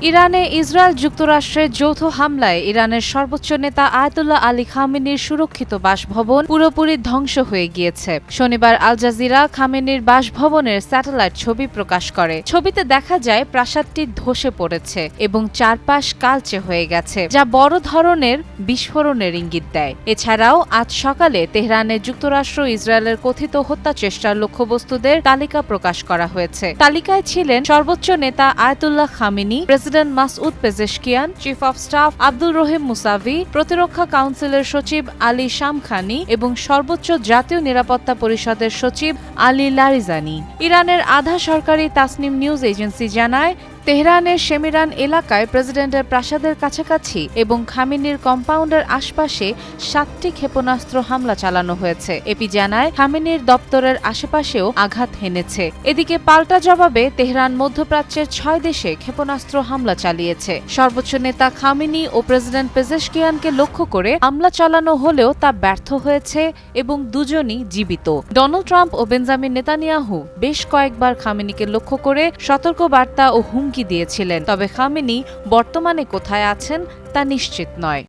ইরানে ইসরায়েল যুক্তরাষ্ট্রের যৌথ হামলায় ইরানের সর্বোচ্চ নেতা আয়াতুল্লাহ আলী খামেনির সুরক্ষিত বাসভবন পুরোপুরি ধ্বংস হয়ে গিয়েছে। শনিবার আল জাজিরা খামেনির বাসভবনের স্যাটেলাইট ছবি প্রকাশ করে। ছবিতে দেখা যায় প্রাসাদটি ধসে পড়েছে এবং চারপাশ কালচে হয়ে গেছে, যা বড় ধরনের বিস্ফোরণের ইঙ্গিত দেয়। এছাড়াও আজ সকালে তেহরানে যুক্তরাষ্ট্র ইসরায়েলের কথিত হত্যা চেষ্টার লক্ষ্যবস্তুদের তালিকা প্রকাশ করা হয়েছে। তালিকায় ছিলেন সর্বোচ্চ নেতা Ayatollah Khamenei, president Masud Pezeshkian, chief of staff Abdur Rahim Musavi, প্রতিরক্ষা কাউন্সিলের সচিব আলী শামখানি এবং সর্বোচ্চ জাতীয় নিরাপত্তা পরিষদের সচিব আলী লারিজানি। ইরানের আধা সরকারি তাসনিম নিউজ এজেন্সি জানায়, তেহরানের শেমিরান এলাকায় প্রেসিডেন্টের প্রাসাদের কাছাকাছি এবং খামেনির কম্পাউন্ডের আশপাশে 7টি ক্ষেপণাস্ত্র হামলা চালানো হয়েছে। এপি জানায়, খামেনির দপ্তরের আশেপাশেও আঘাত হেনেছে। এদিকে পাল্টা জবাবে তেহরান মধ্যপ্রাচ্যের 6 দেশে ক্ষেপণাস্ত্র হামলা চালিয়েছে। সর্বোচ্চ নেতা খামেনি ও প্রেসিডেন্ট পেজেশকিয়ানকে লক্ষ্য করে হামলা চালানো হলেও তা ব্যর্থ হয়েছে এবং দুজনই জীবিত। ডোনাল্ড ট্রাম্প ও বেঞ্জামিন নেতানিয়াহু বেশ কয়েকবার খামেনিকে লক্ষ্য করে সতর্কবার্তা ও হুমকি দিয়েছিলেন, তবে খামেনি বর্তমানে কোথায় আছেন তা নিশ্চিত নয়।